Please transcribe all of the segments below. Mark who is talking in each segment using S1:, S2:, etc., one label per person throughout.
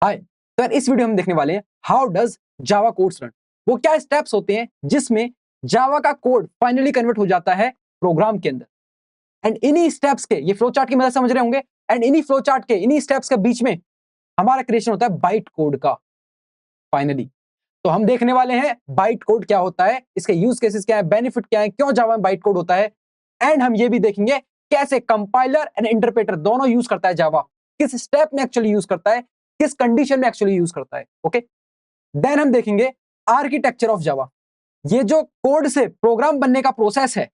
S1: हाय, तो यार इस वीडियो में देखने वाले हैं how does Java codes run. वो क्या स्टेप्स होते हैं जिसमें जावा का कोड फाइनली कन्वर्ट हो जाता है प्रोग्राम के अंदर। एंड इन्हीं स्टेप्स के, ये फ्लो चार्ट की मदद समझ रहे होंगे, एंड इन्हीं फ्लो चार्ट के, इन्हीं स्टेप्स के बीच में हमारा क्रिएशन होता है बाइट कोड का फाइनली। तो हम देखने वाले हैं बाइट कोड क्या होता है, इसके यूज केसेस क्या है, बेनिफिट क्या है, क्यों जावा में बाइट कोड होता है। एंड हम ये भी देखेंगे कैसे कंपाइलर एंड इंटरप्रेटर दोनों यूज करता है जावा, किस स्टेप में एक्चुअली यूज करता है, किस कंडीशन में एक्चुअली यूज करता है। ओके, देन हम देखेंगे आर्किटेक्चर ऑफ जावा। ये जो कोड से प्रोग्राम बनने का प्रोसेस है,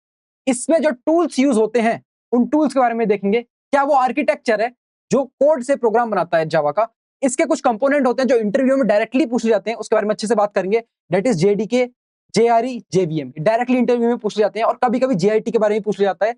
S1: इसमें जो टूल्स यूज होते हैं उन टूल्स के बारे में देखेंगे। क्या वो आर्किटेक्चर है जो कोड से प्रोग्राम बनाता है जावा का। इसके कुछ कंपोनेंट होते हैं जो इंटरव्यू में डायरेक्टली पूछे जाते हैं, उसके बारे में अच्छे से बात करेंगे। That is JDK, JRE, JVM, directly interview में पूछे जाते हैं। और कभी कभी जेआईटी के बारे में पूछ जाता है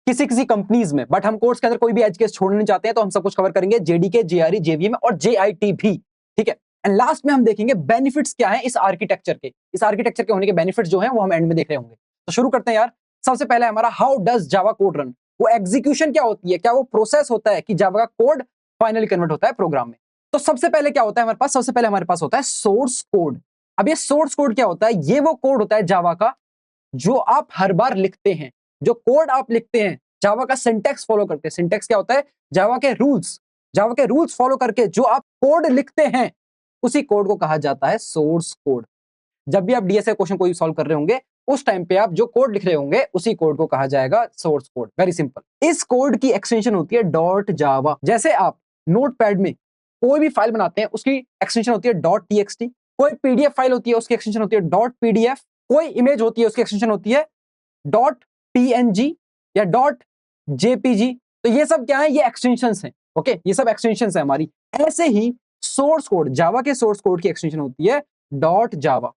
S1: किसी किसी कंपनीज में, बट हम कोर्स के अंदर कोई भी एज केस छोड़ना नहीं चाहते हैं, तो हम सब कुछ कवर करेंगे, जेडीके, जेआरई, जेवीएम और जेआईटी भी। ठीक है, एंड लास्ट में हम देखेंगे बेनिफिट्स क्या है इस आर्किटेक्चर के। इस आर्किटेक्चर के होने के बेनिफिट्स जो हैं वो हम एंड में देख रहे होंगे। तो शुरू करते हैं यार। सबसे पहले हमारा how does Java code run. वो एग्जीक्यूशन क्या होती है, क्या वो प्रोसेस होता है कि जावा का कोड फाइनली कन्वर्ट होता है प्रोग्राम में। तो सबसे पहले क्या होता है हमारे पास, सबसे पहले हमारे पास होता है सोर्स कोड। अब ये सोर्स कोड क्या होता है, ये वो कोड होता है जावा का जो आप हर बार लिखते हैं। जो कोड आप लिखते हैं जावा का सिंटैक्स फॉलो करते हैं। सिंटैक्स क्या होता है, जावा के रूल्स। जावा के रूल्स फॉलो करके जो आप कोड लिखते हैं उसी कोड को कहा जाता है सोर्स कोड। जब भी आप डीएसए क्वेश्चन कोई सॉल्व कर रहे होंगे उस टाइम पे आप जो कोड लिख रहे होंगे उसी कोड को कहा जाएगा सोर्स कोड। Very simple. इस कोड की एक्सटेंशन होती है डॉट जावा। जैसे आप नोटपैड में कोई भी फाइल बनाते हैं उसकी एक्सटेंशन होती है डॉट टीएक्सटी। कोई पीडीएफ फाइल होती है उसकी एक्सटेंशन होती है डॉट पीडीएफ। कोई इमेज होती है उसकी एक्सटेंशन होती है डॉट पीएनजी या डॉट जेपीजी। तो ये सब क्या है, ये एक्सटेंशंस हैं। ओके, ये सब एक्सटेंशंस है हमारी। ऐसे ही सोर्स कोड, जावा के सोर्स कोड की एक्सटेंशन होती है डॉट जावा।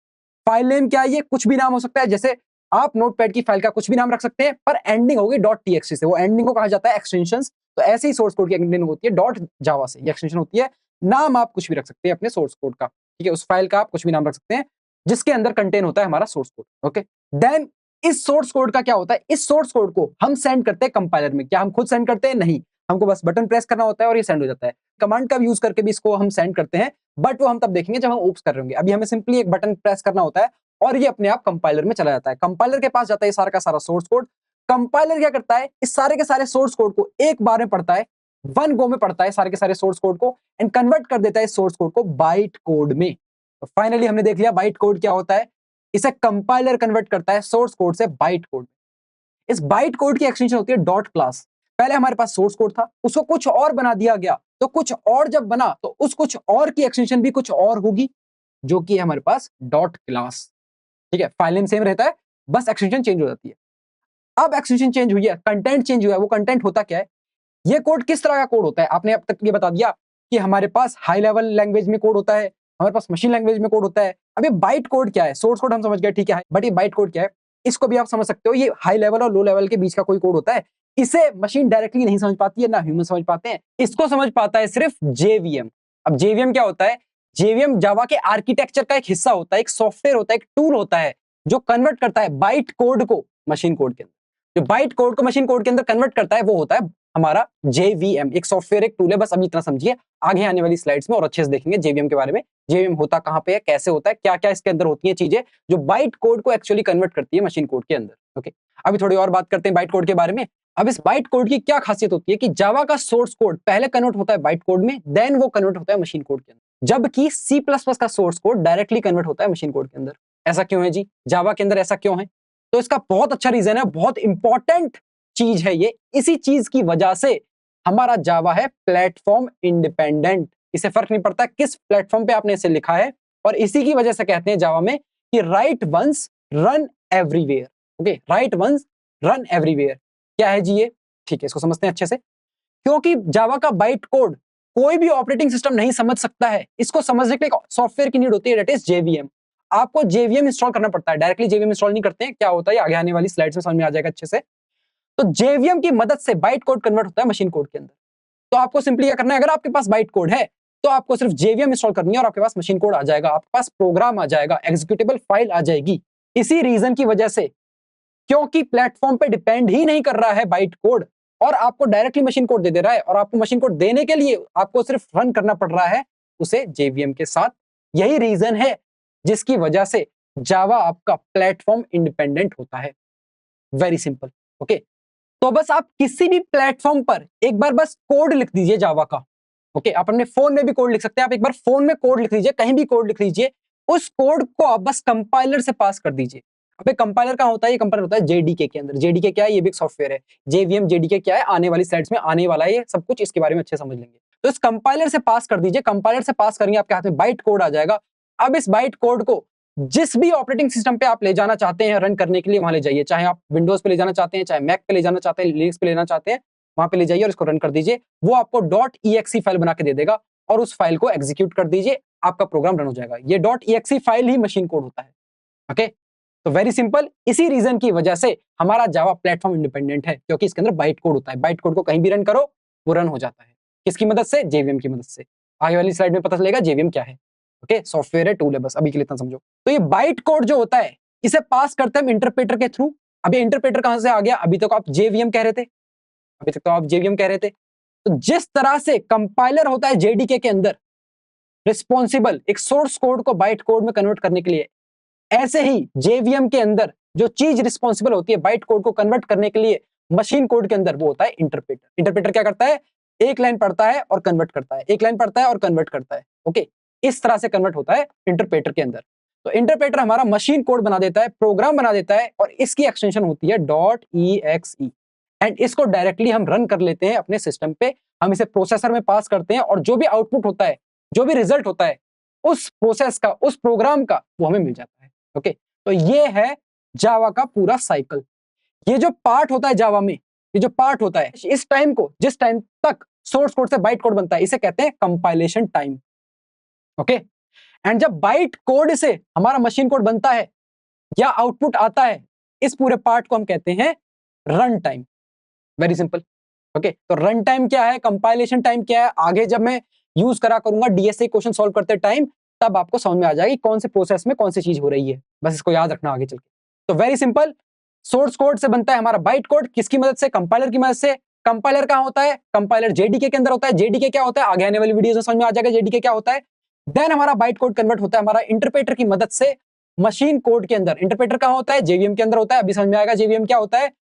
S1: फाइल नेम क्या है, ये कुछ भी नाम हो सकता है। जैसे आप नोटपैड की फाइल का कुछ भी नाम रख सकते हैं, पर एंडिंग होगी डॉट टीएक्सटी से, वो एंडिंग को कहा जाता है एक्सटेंशंस। तो ऐसे ही सोर्स कोड की एंडिंग होती है डॉट जावा से, ये एक्सटेंशन होती है। नाम आप कुछ भी रख सकते हैं अपने सोर्स कोड का। ठीक है, उस फाइल का आप कुछ भी नाम रख सकते हैं जिसके अंदर कंटेन होता है हमारा सोर्स कोड। ओके, देन इस सोर्स कोड का क्या होता है, इस सोर्स कोड को हम सेंड करते हैं कंपाइलर में। क्या हम खुद सेंड करते हैं? नहीं, हमको बस बटन प्रेस करना होता है और ये सेंड हो जाता है। कमांड का यूज करके भी इसको हम सेंड करते हैं, बट वो हम तब देखेंगे जब हम ओप्स कर रहे होंगे। अभी हमें सिंपली एक बटन प्रेस करना होता है और ये अपने आप कंपाइलर में चला जाता है। कंपाइलर के पास जाता है सारा का सारा सोर्स कोड। कंपाइलर क्या करता है, इस सारे के सारे सोर्स कोड को एक बार में पढ़ता है, वन गो में पढ़ता है सारे के सारे सोर्स कोड को, एंड कन्वर्ट कर देता है इस सोर्स कोड को बाइट कोड में। तो फाइनली हमने देख लिया बाइट कोड क्या होता है। इसे कंपाइलर कन्वर्ट करता है सोर्स कोड से बाइट कोड। इस बाइट कोड की एक्सटेंशन होती है डॉट क्लास। पहले हमारे पास सोर्स कोड था, उसको कुछ और बना दिया गया, तो कुछ और जब बना तो उस कुछ और की एक्सटेंशन भी कुछ और होगी, जो कि है हमारे पास डॉट क्लास। ठीक है, फाइल नेम सेम रहता है, बस एक्सटेंशन चेंज हो जाती है। अब एक्सटेंशन चेंज हुई है, कंटेंट चेंज हुआ है। वो कंटेंट होता क्या है, ये कोड किस तरह का कोड होता है। आपने अब तक ये बता दिया कि हमारे पास हाई लेवल लैंग्वेज में कोड होता है, हमारे पास मशीन लैंग्वेज में कोड होता है। अब ये बाइट कोड क्या है, सोर्स कोड हम समझ गए, ठीक है, बट ये बाइट कोड क्या है, इसको भी आप समझ सकते हो। ये हाई लेवल और लो लेवल के बीच का कोई कोड होता है। इसे मशीन डायरेक्टली नहीं समझ पाती है, ना ह्यूमन समझ पाते हैं। इसको समझ पाता है सिर्फ जेवीएम। अब जेवीएम क्या होता है, जेवीएम जावा के आर्किटेक्चर का एक हिस्सा होता है, एक सॉफ्टवेयर होता है, एक टूल होता है जो कन्वर्ट करता है बाइट कोड को मशीन कोड के अंदर। जो बाइट कोड को मशीन कोड के अंदर कन्वर्ट करता है वो होता है हमारा जेवीएम। एक सॉफ्टवेयर, एक टूल है, बस अभी इतना समझिए। आगे आने वाली स्लाइड्स में और अच्छे से देखेंगे जेवीएम के बारे में। जेवीएम होता कहां पे है, कैसे होता है, क्या क्या इसके अंदर होती है चीजें जो बाइट कोड को एक्चुअली कन्वर्ट करती है मशीन कोड के अंदर। ओके, अभी थोड़ी और बात करते हैं बाइट कोड के बारे में। अब इस बाइट कोड की क्या खासियत होती है कि जावा का सोर्स कोड पहले कन्वर्ट होता है बाइट कोड में, देन वो कन्वर्ट होता है मशीन कोड के अंदर, जबकि सी प्लस प्लस का सोर्स कोड डायरेक्टली कन्वर्ट होता है मशीन कोड के अंदर। ऐसा क्यों है जी, जावा के अंदर ऐसा क्यों है? तो इसका बहुत अच्छा रीजन है, बहुत इंपॉर्टेंट चीज है ये। इसी चीज की वजह से हमारा जावा है प्लेटफॉर्म इंडिपेंडेंट। इसे फर्क नहीं पड़ता किस प्लेटफॉर्म पे आपने इसे लिखा है, और इसी की वजह से कहते हैं जावा में कि write once run everywhere. Okay, write once run everywhere क्या है जी ये? ठीक है, इसको समझते हैं अच्छे से। क्योंकि जावा का बाइट कोड कोई भी ऑपरेटिंग सिस्टम नहीं समझ सकता है। इसको समझने के लिए सॉफ्टवेयर की नीड होती है, दैट इज जेवीएम। आपको जेवीएम इंस्टॉल करना पड़ता है, डायरेक्टली जेवीएम इंस्टॉल नहीं करते हैं। क्या होता है आगे आने वाली स्लाइड्स में समझ में आ जाएगा अच्छे से। तो जेवीएम की मदद से बाइट कोड कन्वर्ट होता है मशीन कोड के अंदर। तो आपको सिंपली क्या करना है, अगर आपके पास बाइट कोड है तो आपको सिर्फ जेवीएम इंस्टॉल करनी है और आपके पास मशीन कोड आ जाएगा, आपके पास प्रोग्राम आ जाएगा, एग्जीक्यूटेबल फाइल आ जाएगी। इसी रीजन की वजह से क्योंकि प्लेटफॉर्म पे डिपेंड ही नहीं कर रहा है बाइट कोड और आपको डायरेक्टली मशीन कोड दे रहा है, और आपको मशीन कोड देने के लिए आपको सिर्फ रन करना पड़ रहा है उसे JVM के साथ। यही रीजन है जिसकी वजह से जावा आपका प्लेटफॉर्म इंडिपेंडेंट होता है। Very simple. ओके, तो बस आप किसी भी प्लेटफॉर्म पर एक बार बस कोड लिख दीजिए जावा का। ओके, आप अपने फोन में भी कोड लिख सकते हैं, आप एक बार फोन में कोड लिख लीजिए, कहीं भी कोड लिख लीजिए, उस कोड को आप बस कंपाइलर से पास कर दीजिए। अब कंपाइलर कहाँ होता है? ये कंपाइलर होता है JDK के अंदर। JDK क्या है? ये भी एक सॉफ्टवेयर है। JVM JDK क्या है? आने वाली स्लाइड्स में आने वाला है ये सब कुछ, इसके बारे में अच्छे समझ लेंगे। तो इस कंपाइलर से पास कर दीजिए, कंपाइलर से पास करेंगे आपके हाथ में बाइट कोड आ जाएगा। अब इस बाइट कोड को जिस भी ऑपरेटिंग सिस्टम पे आप ले जाना चाहते हैं रन करने के लिए, वहां ले जाइए। चाहे आप विंडोज पे ले जाना चाहते हैं, चाहे मैक पे ले जाना चाहते हैं, लिनक्स पे ले जाना चाहते हैं, वहां पे ले जाइए और इसको रन कर दीजिए। वो आपको .exe फाइल बना के दे देगा और उस फाइल को एग्जीक्यूट कर दीजिए, आपका प्रोग्राम रन हो जाएगा। ये .exe फाइल ही मशीन कोड होता है। ओके, तो वेरी सिंपल, इसी रीजन की वजह से हमारा जावा प्लेटफॉर्म इंडिपेंडेंट है, क्योंकि इसके अंदर बाइट कोड होता है। बाइट कोड को कहीं भी रन करो वो रन हो जाता है। किसकी मदद से? JVM की मदद से। आगे वाली स्लाइड में पता चलेगा JVM क्या है। ओके, सॉफ्टवेयर है, टूल है, बस अभी के लिए इतना समझो। तो ये बाइट कोड जो होता है इसे पास करते हैं हम इंटरप्रेटर के थ्रू। अब ये इंटरप्रेटर कहां से आ गया? अभी तक आप JVM कह रहे थे, अभी तक तो आप JVM कह रहे थे। तो जिस तरह से कंपाइलर होता है JDK के अंदर रिस्पॉन्सिबल एक सोर्स कोड को बाइट कोड में कन्वर्ट करने के लिए, ऐसे ही JVM के अंदर जो चीज रिस्पॉन्सिबल होती है बाइट कोड को कन्वर्ट करने के लिए मशीन कोड के अंदर, वो होता है इंटरप्रेटर। इंटरप्रेटर क्या करता है? एक लाइन पढ़ता है और कन्वर्ट करता है, एक लाइन पढ़ता है और कन्वर्ट करता है। ओके, इस तरह से कन्वर्ट होता है इंटरप्रेटर के अंदर। तो इंटरप्रेटर हमारा मशीन कोड बना देता है, प्रोग्राम बना देता है, और इसकी एक्सटेंशन होती है .exe, एंड इसको डायरेक्टली हम रन कर लेते हैं अपने सिस्टम पे। हम इसे प्रोसेसर में पास करते हैं और जो भी आउटपुट होता है, जो भी रिजल्ट होता है उस प्रोसेस का, उस प्रोग्राम का, वो हमें मिल जाता है। ओके, तो ये है जावा का पूरा साइकिल। ये जो पार्ट होता है जावा में, ये जो पार्ट होता है, इस टाइम को, जिस टाइम तक सोर्स कोड से बाइट कोड बनता है, इसे कहते हैं कंपाइलेशन टाइम। ओके, एंड जब बाइट कोड से हमारा मशीन कोड बनता है या आउटपुट आता है, इस पूरे पार्ट को हम कहते हैं run time. Very simple. Okay, तो रन टाइम क्या है, कंपाइलेशन टाइम क्या है, आगे जब मैं यूज करा करूंगा DSA क्वेश्चन सॉल्व करते टाइम, तब आपको समझ में आ जाएगी कौन से प्रोसेस में कौन सी चीज हो रही है। बस इसको याद रखना आगे चल के। तो वेरी सिंपल, सोर्स कोड से बनता है हमारा बाइट कोड, किसकी मदद से? कंपाइलर की मदद से। कंपाइलर कहां होता है? कंपाइलर JDK के अंदर होता है। JDK क्या होता है? आगे आने वाली वीडियोस में समझ में आ जाएगा JDK क्या होता है। देन हमारा बाइट कोड कन्वर्ट होता है हमारा इंटरप्रेटर की मदद से मशीन कोड के अंदर। इंटरप्रेटर कहां होता है? JVM के अंदर होता है, अभी समझ में आएगा JVM क्या होता है।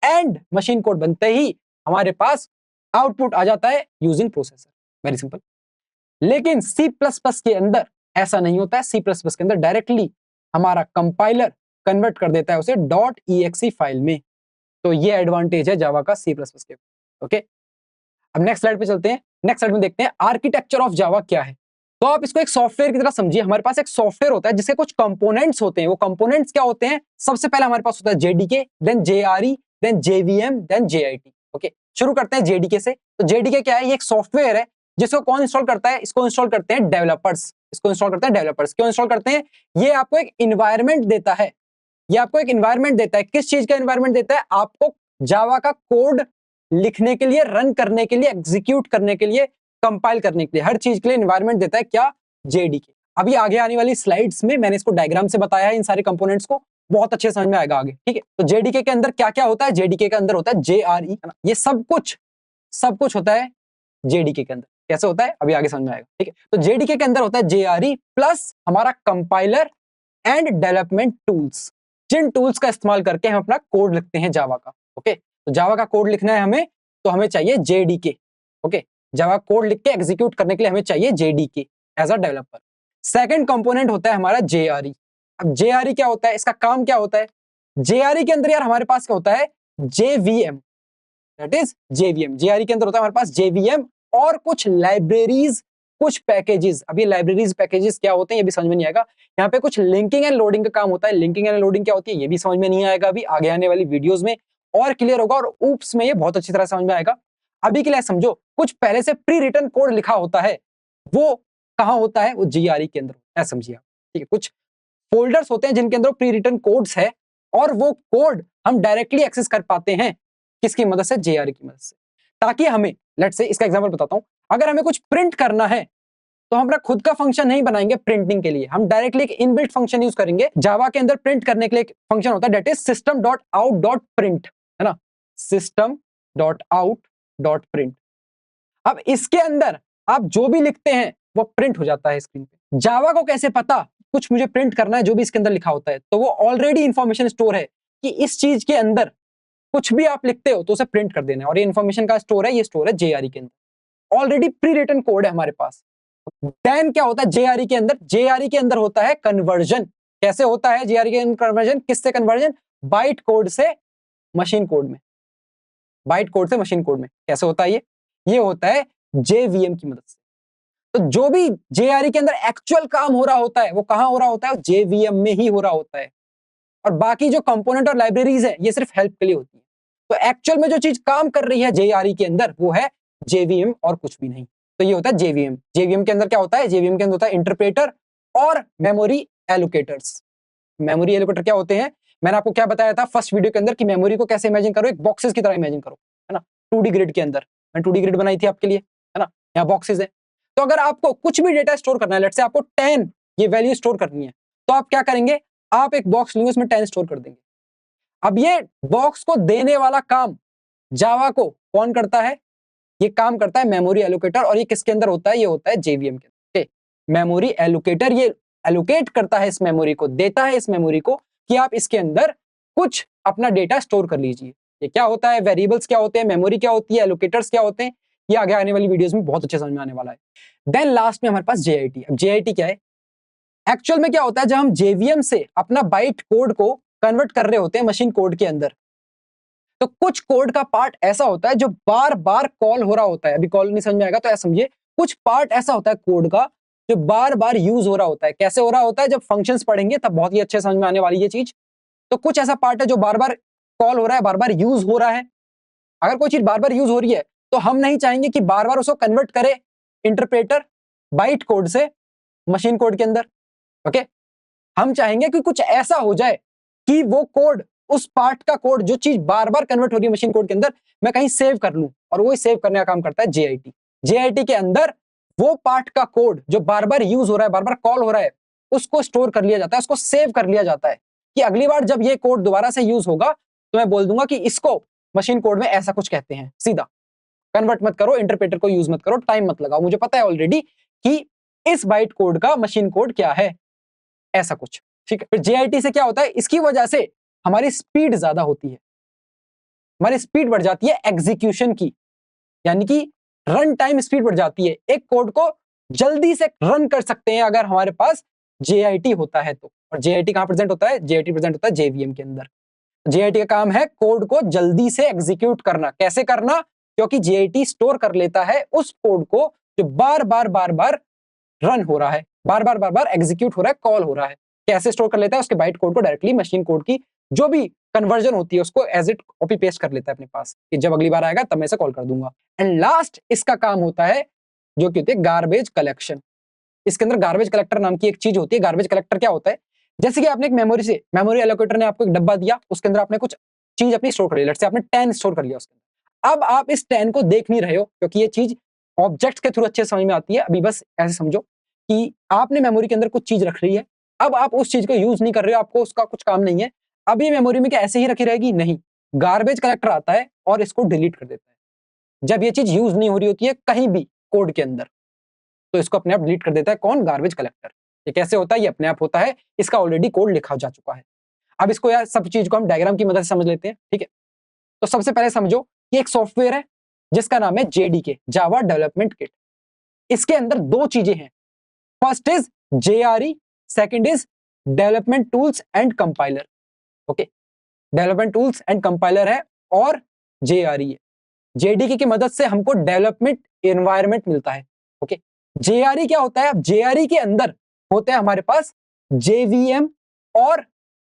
S1: एंड मशीन कोड बनते ही हमारे पास आउटपुट आ जाता है यूजिंग प्रोसेसर। Very simple. लेकिन C++ के अंदर ऐसा नहीं होता है। C++ के अंदर डायरेक्टली हमारा कंपाइलर कन्वर्ट कर देता है उसे .exe फाइल में। तो ये एडवांटेज है जावा का C++ के। ओके, अब नेक्स्ट स्लाइड पे चलते हैं। नेक्स्ट स्लाइड में देखते हैं आर्किटेक्चर ऑफ जावा क्या है। तो आप इसको एक सॉफ्टवेयर की तरह समझिए। हमारे पास एक सॉफ्टवेयर होता है जिसके कुछ कंपोनेंट्स होते हैं। वो कंपोनेंट्स क्या होते हैं? सबसे पहले हमारे पास होता है JDK, then JRE, then JVM, then JIT। Okay, शुरू करते हैं JDK से। तो JDK क्या है? ये एक सॉफ्टवेयर है जिसको कौन इंस्टॉल करता है? इसको इंस्टॉल करते हैं डेवलपर्स। इसको इंस्टॉल करते हैं डेवलपर्स। क्यों इंस्टॉल करते हैं? ये आपको एक इन्वायरमेंट देता है। ये आपको एक इन्वायरमेंट देता है। किस चीज का इन्वायरमेंट देता है? आपको जावा का कोड लिखने के लिए, रन करने के लिए, एग्जीक्यूट करने के लिए, कंपाइल करने के लिए, हर चीज के लिए इन्वायरमेंट देता है। क्या? JDK। अभी आगे आने वाली स्लाइड्स में मैंने इसको डायग्राम से बताया है, इन सारे कंपोनेंट्स को, बहुत अच्छे समझ में आएगा आगे। ठीक है, तो JDK के अंदर क्या क्या होता है? JDK के अंदर होता है JRE, ये सब कुछ होता है JDK के अंदर। कैसे होता है अभी आगे समझ में आएगा। ठीक है, तो JDK के अंदर होता है JRE प्लस हमारा कंपाइलर एंड डेवलपमेंट टूल्स, जिन टूल्स का इस्तेमाल करके हम अपना कोड लिखते हैं जावा का। ओके, तो जावा का कोड लिखना है हमें, तो हमें चाहिए JDK। ओके, जावा कोड लिख के एग्जीक्यूट करने के लिए हमें चाहिए JDK as a developer. Second component होता है हमारा JRE। अब JRE क्या होता है? इसका काम क्या होता है? JRE के अंदर यार हमारे पास क्या होता है? JVM, that is JVM। JRE के अंदर होता है हमारे पास JVM और कुछ लाइब्रेरीज, कुछ पैकेजेस। अभी लाइब्रेरीज पैकेजेस क्या होते हैं ये भी समझ में नहीं आएगा। यहाँ पे कुछ लिंकिंग एंड लोडिंग का काम होता है। लिंकिंग एंड लोडिंग क्या होती है ये भी समझ में नहीं आएगा, अभी आगे आने वाली वीडियोस में और क्लियर होगा, और ऊप्स में ये बहुत अच्छी तरह समझ में आएगा। अभी के लिए समझो, कुछ पहले से प्री रिटन कोड लिखा होता है, वो कहाँ होता है? वो JRE के अंदर होता है, समझिए आप। ठीक है, कुछ फोल्डर्स होते हैं जिनके अंदर प्री रिटन कोड्स है, और वो कोड हम डायरेक्टली एक्सेस कर पाते हैं किसकी मदद से? JRE की मदद से। ताकि हमें, लेट्स से इसका एग्जांपल बताता हूं, अगर हमें कुछ प्रिंट करना है तो हम अपना खुद का फंक्शन नहीं बनाएंगे प्रिंटिंग के लिए, हम डायरेक्टली एक इनबिल्ट फंक्शन यूज करेंगे। जावा के अंदर प्रिंट करने के लिए एक फंक्शन होता है दैट इज system.out.print, है ना, system.out.print। अब इसके अंदर आप जो भी लिखते हैं वो प्रिंट हो जाता है स्क्रीन पे। जावा को कैसे पता कुछ मुझे प्रिंट करना है जो भी इसके अंदर लिखा होता है, तो वो ऑलरेडी इंफॉर्मेशन स्टोर है कि इस चीज के अंदर कुछ भी आप लिखते हो तो उसे प्रिंट कर देना है, और ये इंफॉर्मेशन का स्टोर है, ये स्टोर है जेआरई के अंदर। ऑलरेडी प्री रिटन कोड है हमारे पास। देन क्या होता है जेआरई के अंदर? जेआरई के अंदर होता है कन्वर्जन। कैसे होता है जेआरई के अंदर कन्वर्जन? किससे कन्वर्जन? बाइट कोड से मशीन कोड में। बाइट कोड से मशीन कोड में कैसे होता है ये होता है जेवीएम की मदद से। तो जो भी जेआरई के अंदर एक्चुअल काम हो रहा होता है वो कहां हो रहा होता है? जेवीएम में ही हो रहा होता है। और बाकी जो कंपोनेंट और लाइब्रेरीज है ये सिर्फ हेल्प के लिए होती है। तो एक्चुअल में जो चीज काम कर रही है जेआरई के अंदर वो है जेवीएम और कुछ भी नहीं। तो ये होता है जेवीएम। जेवीएम के अंदर क्या होता है? जेवीएम के अंदर होता है इंटरप्रेटर और मेमोरी एलोकेटर्स। मेमोरी एलोकेटर क्या होते हैं? मैंने आपको क्या बताया था फर्स्ट वीडियो के अंदर कि मेमोरी को कैसे इमेजिन करो, एक बॉक्सेस की तरह इमेजिन करो, है ना, 2D ग्रिड के अंदर। मैंने 2D ग्रिड बनाई थी आपके लिए, है ना, यहाँ बॉक्सेस है। तो अगर आपको कुछ भी डेटा स्टोर करना है, लेट्स से आपको 10 ये वैल्यू स्टोर करनी है, तो आप क्या करेंगे? आप एक बॉक्स लेंगे, उसमें 10 स्टोर कर देंगे। अब ये बॉक्स को देने वाला काम जावा को कौन करता है? ये काम करता है मेमोरी एलोकेटर, और ये किसके अंदर होता है? ये होता है जेवीएम के अंदर। मेमोरी एलोकेटर ये एलोकेट करता है इस मेमोरी को, देता है इस मेमोरी को कि आप इसके अंदर कुछ अपना डेटा स्टोर कर लीजिए। ये क्या होता है? वेरिएबल्स क्या होते हैं, मेमोरी क्या होती है, एलोकेटर्स क्या होते हैं, ये आगे आने वाली वीडियोस में बहुत अच्छे समझ में आने वाला है। देन लास्ट में हमारे पास जेआईटी। अब जेआईटी क्या है? एक्चुअल में क्या होता है, जब हम जेवीएम से अपना बाइट कोड को कन्वर्ट कर रहे होते हैं मशीन कोड के अंदर, तो कुछ कोड का पार्ट ऐसा होता है जो बार बार कॉल हो रहा होता है। अभी कॉल नहीं समझ में आएगा तो ऐसा समझिए, कुछ पार्ट ऐसा होता है कोड का जो बार बार यूज हो रहा होता है। कैसे हो रहा होता है? जब फंक्शंस पढ़ेंगे तब बहुत ही अच्छे समझ में आने वाली ये चीज। तो कुछ ऐसा पार्ट है जो बार बार कॉल हो रहा है, बार बार यूज हो रहा है। अगर कोई चीज बार बार यूज हो रही है तो हम नहीं चाहेंगे कि बार बार उसको कन्वर्ट करे इंटरप्रेटर बाइट कोड से मशीन कोड के अंदर। ओके, हम चाहेंगे कि कुछ ऐसा हो जाए कि वो कोड, उस पार्ट का कोड, जो चीज बार बार कन्वर्ट हो रही है मशीन कोड के अंदर, मैं कहीं सेव कर लूं, और वो सेव करने का काम करता है जेआईटी। जेआईटी के अंदर वो पार्ट का कोड जो बार बार यूज हो रहा है, बार बार कॉल हो रहा है, उसको स्टोर कर लिया जाता है, उसको सेव कर लिया जाता है कि अगली बार जब ये कोड दोबारा से यूज होगा तो मैं बोल दूंगा कि इसको मशीन कोड में ऐसा कुछ कहते हैं। सीधा कन्वर्ट मत करो, इंटरप्रेटर को यूज मत करो, टाइम मत लगाओ, मुझे पता है ऑलरेडी कि इस बाइट कोड का मशीन कोड क्या है, ऐसा कुछ। ठीक है, फिर जेआईटी से क्या होता है? इसकी वजह से हमारी स्पीड ज्यादा होती है, हमारी स्पीड बढ़ जाती है एग्जीक्यूशन की, यानी कि रन टाइम स्पीड बढ़ जाती है। एक कोड को जल्दी से रन कर सकते हैं अगर हमारे पास जेआईटी होता है तो। और जेआईटी कहां प्रेजेंट होता है? जेआईटी प्रेजेंट होता है जेवीएम के अंदर। जेआईटी का काम है कोड को जल्दी से एग्जीक्यूट करना। कैसे करना? क्योंकि जेआईटी स्टोर कर लेता है उस कोड को जो बार बार रन हो रहा है, बार बार एग्जीक्यूट हो रहा है, कॉल हो रहा है। कैसे स्टोर कर लेता है? उसके बाइट कोड को डायरेक्टली मशीन कोड की जो भी कन्वर्जन होती है उसको एज इट कॉपी पेस्ट कर लेता है अपने पास कि जब अगली बार आएगा तब मैं इसे कॉल कर दूंगा। एंड लास्ट इसका काम होता है जो कि होती है गार्बेज कलेक्शन। इसके अंदर गार्बेज कलेक्टर नाम की एक चीज होती है। गार्बेज कलेक्टर क्या होता है? जैसे कि आपने एक मेमोरी एलोकेटर ने आपको एक डब्बा दिया, उसके अंदर आपने कुछ चीज अपनी स्टोर कर ली, लेट्स से आपने 10 स्टोर कर लिया उसके अंदर। अब आप इस 10 को देख नहीं रहे हो क्योंकि ये चीज ऑब्जेक्ट्स के थ्रू अच्छे समझ में आती है। अभी बस ऐसे समझो कि आपने मेमोरी के अंदर कुछ चीज रख रही है, अब आप उस चीज को यूज नहीं कर रहे हो, आपको उसका कुछ काम नहीं है। अब ये मेमोरी में क्या ऐसे ही रखी रहेगी? नहीं, गार्बेज कलेक्टर आता है और इसको डिलीट कर देता है। जब ये चीज यूज नहीं हो रही होती है कहीं भी कोड के अंदर, तो इसको अपने आप डिलीट कर देता है। कौन? Garbage collector. ये कैसे होता है? ये अपने आप होता है, इसका ऑलरेडी कोड लिखा जा चुका है। अब इसको यार सब चीज को हम डायग्राम की मदद से समझ लेते हैं। ठीक है, तो सबसे पहले समझो कि एक सॉफ्टवेयर है जिसका नाम है जेडीके, जावा डेवलपमेंट किट। इसके अंदर दो चीजें हैं, first is JRE, second is development tools and compiler. Okay, development tools and compiler है और जेआरई है। जेडीके की मदद से हमको डेवलपमेंट एनवायरनमेंट मिलता है। ओके, जेआरई क्या होता है? अब जेआरई के अंदर होते हैं हमारे पास जेवीएम और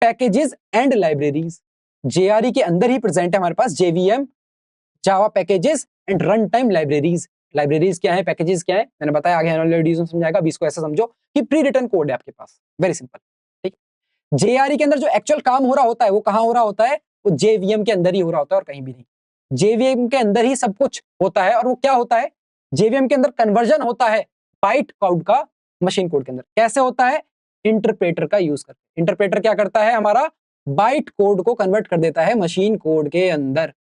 S1: पैकेजेस एंड लाइब्रेरीज। जेआरई के अंदर ही प्रेजेंट है हमारे पास JVM, Java packages and run time libraries. Libraries क्या है, पैकेजेस क्या है, मैंने बताया, आगे आने वाले वीडियोस में समझाएगा। अभी इसको ऐसा समझो कि प्री रिटन कोड है आपके पास, वेरी सिंपल। ठीक, जेआरई के अंदर जो एक्चुअल काम हो रहा होता है वो कहां हो रहा होता है? वो जेवीएम के अंदर ही हो रहा होता है और कहीं भी नहीं। जेवीएम के अंदर ही सब कुछ होता है। और वो क्या होता है? जेवीएम के अंदर कन्वर्जन होता है बाइट कोड का मशीन कोड के अंदर। कैसे होता है? इंटरप्रेटर का यूज करके। इंटरप्रेटर क्या करता है? हमारा बाइट कोड को कन्वर्ट कर देता है मशीन कोड के अंदर।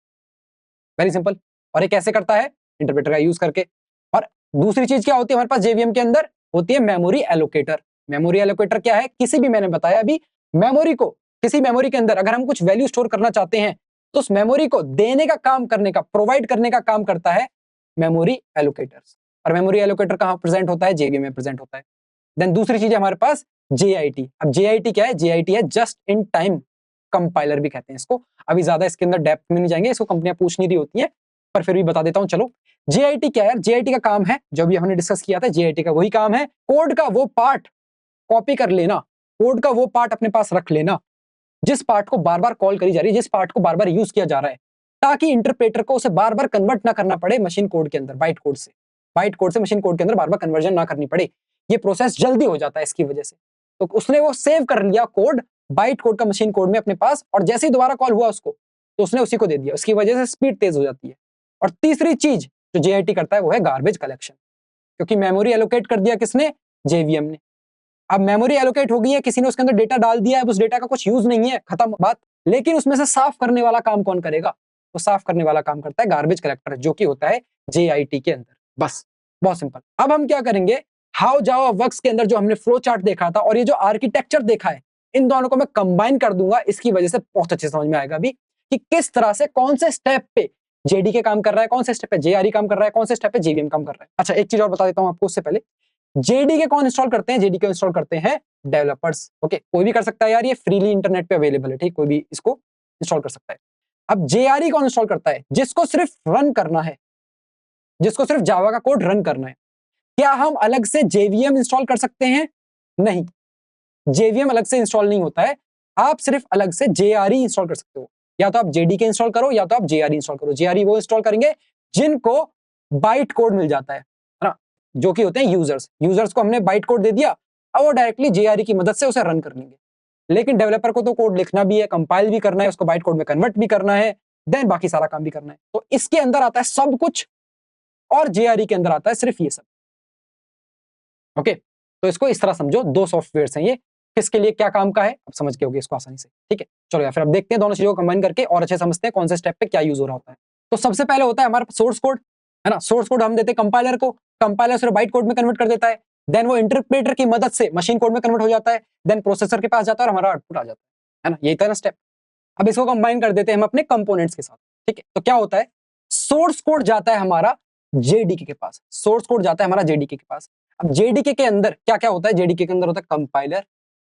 S1: Very simple. और ये कैसे करता है? इंटरप्रेटर का यूज करके। और दूसरी चीज क्या होती है हमारे पास जेवीएम के अंदर? होती है मेमोरी एलोकेटर। मेमोरी एलोकेटर क्या है? किसी भी, मैंने बताया अभी, मेमोरी को, किसी मेमोरी के अंदर अगर हम कुछ वैल्यू स्टोर करना चाहते हैं तो उस मेमोरी को देने का काम करने का, प्रोवाइड करने का काम करता है मेमोरी एलोकेटर्स। और मेमोरी एलोकेटर कहां प्रेजेंट होता है? जेवीएम में प्रेजेंट होता है। देन दूसरी चीज है हमारे पास जेआईटी। अब जेआईटी क्या है? जेआईटी है जस्ट इन टाइम कंपाइलर भी कहते हैं इसको। अभी ज्यादा इसके अंदर डेप्थ में नहीं जाएंगे, इसको कंपनियां पूछ नहीं रही होती हैं, पर फिर भी बता देता हूं। चलो, जेआईटी क्या है? जेआईटी का काम है, जो भी हमने डिस्कस किया था, जेआईटी का वही काम है, कोड का वो पार्ट कॉपी कर लेना, कोड का वो पार्ट अपने पास रख लेना जिस पार्ट को बार बार कॉल करी जा रही है, जिस पार्ट को बार बार यूज किया जा रहा है, ताकि इंटरप्रेटर को उसे बार बार कन्वर्ट ना करना पड़े मशीन कोड के अंदर, बाइट कोड से। बाइट कोड से मशीन कोड के अंदर बार बार कन्वर्जन ना करनी पड़े। ये प्रोसेस जल्दी हो जाता है इसकी वजह से। तो उसने वो सेव कर लिया कोड बाइट कोड का मशीन कोड में अपने पास, और जैसे ही दोबारा कॉल हुआ उसको, तो उसने उसी को दे दिया। उसकी वजह से स्पीड तेज हो जाती है। और तीसरी चीज जो जेआईटी करता है वो है गार्बेज कलेक्शन। क्योंकि मेमोरी एलोकेट कर दिया किसने? जेवीएम ने। अब मेमोरी एलोकेट हो गई है, किसी ने उसके अंदर डेटा डाल दिया है, उस डेटा का कुछ यूज नहीं है, खत्म बात। लेकिन उसमें से साफ करने वाला काम कौन करेगा? तो साफ करने वाला काम करता है गार्बेज कलेक्टर, जो कि होता है जेआईटी के अंदर। बस, बहुत सिंपल। अब हम क्या करेंगे, हाउ जावा वर्क्स के अंदर जो हमने फ्लो चार्ट देखा था और ये जो आर्किटेक्चर देखा है, इन दोनों को मैं कंबाइन कर दूंगा। इसकी वजह से बहुत अच्छे समझ में आएगा अभी कि किस तरह से, कौन से स्टेप पे जेडीके काम कर रहा है, कौन से स्टेप पे जेआरई काम कर रहा है, कौन से स्टेप पे जेवीएम काम कर रहा है। अच्छा, एक चीज और बता देता हूं आपको उससे पहले, जेडीके कौन इंस्टॉल करते हैं? जेडीके इंस्टॉल करते हैं डेवलपर्स। ओके, कोई भी कर सकता है यार, ये फ्रीली इंटरनेट पे अवेलेबल है, ठीक, कोई भी इसको इंस्टॉल कर सकता है। अब जेआरई कौन इंस्टॉल करता है? जिसको सिर्फ रन करना है, जिसको सिर्फ जावा का कोड रन करना है। क्या हम अलग से जेवीएम इंस्टॉल कर सकते हैं? नहीं, जेवीएम अलग से इंस्टॉल नहीं होता है। आप सिर्फ अलग से जेआरई इंस्टॉल कर सकते हो। या तो आप जेडीके इंस्टॉल करो या तो आप जेआरई इंस्टॉल करो। जेआरई वो इंस्टॉल करेंगे जिनको बाइट कोड मिल जाता है ना, जो कि होते हैं यूजर्स। यूजर्स को हमने बाइट कोड दे दिया, अब वो डायरेक्टली जेआरई की मदद से उसे रन कर लेंगे। लेकिन डेवलपर को तो कोड लिखना भी है, कंपाइल भी करना है, उसको बाइट कोड में कन्वर्ट भी करना है, देन बाकी सारा काम भी करना है। तो इसके अंदर आता है सब कुछ, और जेआरई के अंदर आता है सिर्फ ये सब। ओके, तो इसको इस तरह समझो, दो सॉफ्टवेयर हैं ये, किसके लिए क्या काम का है, अब समझ के होगे इसको आसानी से। ठीक है, चलो यार, फिर अब देखते हैं दोनों चीजों को कंबाइन करके और अच्छे समझते हैं कौन से स्टेप पे क्या यूज हो रहा होता है। तो सबसे पहले होता है हमारा सोर्स कोड, है ना। सोर्स कोड हम देते हैं कंपाइलर को, कंपाइलर सिर्फ बाइट कोड में कन्वर्ट कर देता है, देन वो इंटरप्रेटर की मदद से मशीन कोड में कन्वर्ट हो जाता है, देन प्रोसेसर के पास जाता है और हमारा आउटपुट आ जाता है ना। यही था ना स्टेप। अब इसको कंबाइन कर देते हैं हम अपने कंपोनेंट्स के साथ। ठीक है, तो क्या होता है, सोर्स कोड जाता है हमारा जेडीके के पास, सोर्स कोड जाता है हमारा जेडीके के पास। अब जेडीके के अंदर क्या क्या होता है? जेडीके के अंदर होता है कंपाइलर,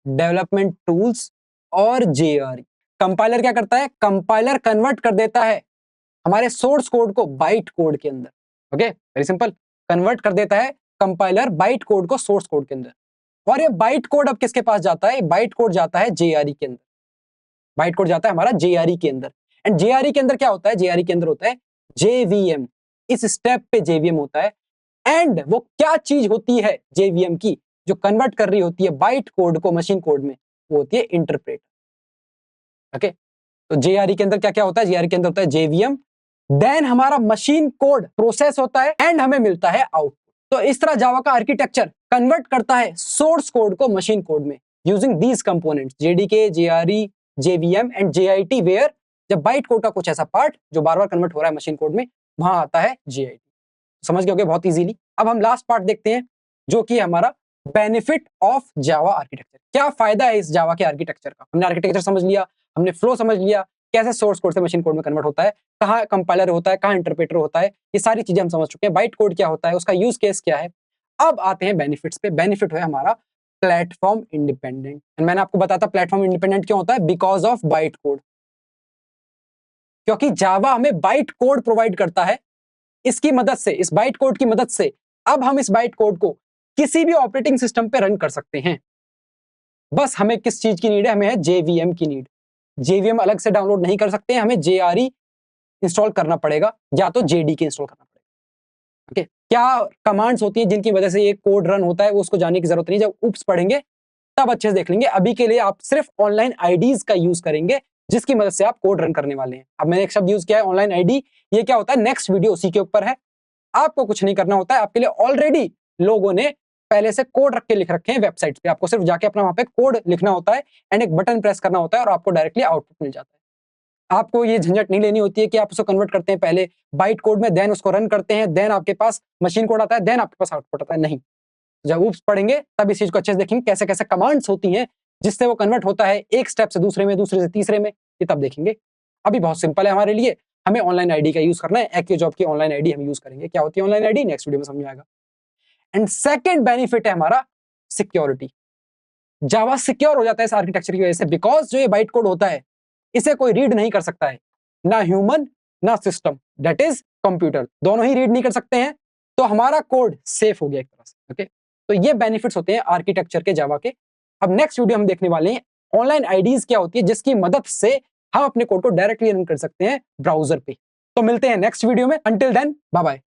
S1: डेवलपमेंट टूल्स और जेआरई। कंपाइलर क्या करता है? कंपाइलर कन्वर्ट कर देता है हमारे सोर्स कोड को बाइट कोड के अंदर। ओके, वेरी सिंपल, कन्वर्ट कर देता है कंपाइलर बाइट कोड को सोर्स कोड के अंदर। और ये बाइट कोड अब किसके पास जाता है? बाइट कोड जाता है जेआरई के अंदर। बाइट कोड जाता है हमारा जेआरई के अंदर। एंड जेआरई के अंदर क्या होता है? जेआरई के अंदर होता है जेवीएम। इस स्टेप पे जेवीएम होता है। एंड वो क्या चीज होती है जेवीएम की, जो कन्वर्ट कर रही होती है बाइट कोड को मशीन कोड में? वो होती है इंटरप्रेटर। ओके, तो जेआरई के अंदर क्या क्या होता है? जेआरई के अंदर होता है जेवीएम, देन हमारा मशीन कोड प्रोसेस होता है, एंड हमें मिलता है आउटपुट। तो इस तरह जावा का आर्किटेक्चर कन्वर्ट करता है सोर्स कोड को मशीन कोड में using these components, JDK, JRE, JVM and JIT, where जब बाइट कोड का कुछ ऐसा पार्ट जो बार बार कन्वर्ट हो रहा है मशीन कोड में, वहां आता है जेआईटी। समझ गए होगे बहुत इजीली। अब हम लास्ट पार्ट देखते हैं, जो कि हमारा बेनिफिट ऑफ जावा आर्किटेक्चर। क्या फायदा है इस जावा के आर्किटेक्चर का? हमने आर्किटेक्चर समझ लिया, हमने फ्लो समझ लिया, कैसे सोर्स कोड से मशीन कोड में कन्वर्ट होता है, कहाँ कंपाइलर होता है, कहाँ इंटरप्रेटर होता है, ये सारी चीजें हम समझ चुके हैं। बाइट कोड क्या होता है, उसका यूज केस क्या है। अब आते हैं बेनिफिट्स पे। बेनिफिट है हमारा प्लेटफॉर्म इंडिपेंडेंट। मैंने आपको बताया था प्लेटफॉर्म इंडिपेंडेंट क्यों होता है? Because of byte code. क्योंकि जावा हमें बाइट कोड प्रोवाइड करता है, इसकी मदद से, इस बाइट कोड की मदद से अब हम इस बाइट कोड को किसी भी ऑपरेटिंग सिस्टम पे रन कर सकते हैं। बस हमें किस चीज की नीड है? हमें है जेवीएम की नीड। जेवीएम अलग से डाउनलोड नहीं कर सकते हैं, हमें जेआरई इंस्टॉल करना पड़ेगा या तो जेडीके इंस्टॉल करना पड़ेगा। ओके, क्या कमांड्स होती हैं जिनकी वजह से ये कोड रन होता है, वो उसको जानने की जरूरत नहीं। जब उप्स पढ़ेंगे तब अच्छे से देख लेंगे। अभी के लिए आप सिर्फ ऑनलाइन आईडीज का यूज करेंगे, जिसकी मदद से आप कोड रन करने वाले हैं। अब मैंने एक शब्द यूज किया है ऑनलाइन आईडी, ये क्या होता है? नेक्स्ट वीडियो उसी के ऊपर है। आपको कुछ नहीं करना होता है, आपके लिए ऑलरेडी लोगों ने पहले से कोड रख के लिख रखे हैं वेबसाइट पे। आपको सिर्फ जाके अपना वहां पे कोड लिखना होता है एंड एक बटन प्रेस करना होता है और आपको डायरेक्टली आउटपुट मिल जाता है। आपको ये झंझट नहीं लेनी होती है कि आप उसको कन्वर्ट करते हैं पहले बाइट कोड में, देन उसको रन करते हैं, देन आपके पास मशीन कोड आता है, देन आपके पास आउटपुट आता है। नहीं, जब ऊप्स पढ़ेंगे तब इस चीज को अच्छे से देखेंगे, कैसे कैसे कमांड्स होती हैं जिससे वो कन्वर्ट होता है एक स्टेप से दूसरे में, दूसरे से तीसरे में, ये तब देखेंगे। अभी बहुत सिंपल है हमारे लिए, हमें ऑनलाइन आईडी का यूज करना है। एक्यूजॉब की ऑनलाइन आईडी हम यूज करेंगे। क्या होती है ऑनलाइन आईडी, नेक्स्ट वीडियो में समझ आएगा। एंड सेकंड बेनिफिट है हमारा सिक्योरिटी। जावा सिक्योर हो जाता है इस आर्किटेक्चर की वजह से, बिकॉज जो ये बाइट कोड होता है इसे कोई रीड नहीं कर सकता है, ना ह्यूमन ना सिस्टम, दैट इज कंप्यूटर, दोनों ही रीड नहीं कर सकते हैं। तो हमारा कोड सेफ हो गया एक तरह से। ओके, तो ये बेनिफिट्स होते हैं आर्किटेक्चर के जावा के। अब नेक्स्ट वीडियो हम देखने वाले हैं ऑनलाइन आईडीज क्या होती है जिसकी मदद से हम अपने कोड को डायरेक्टली रन कर सकते हैं ब्राउजर पे। तो मिलते हैं नेक्स्ट वीडियो में। Until then bye bye.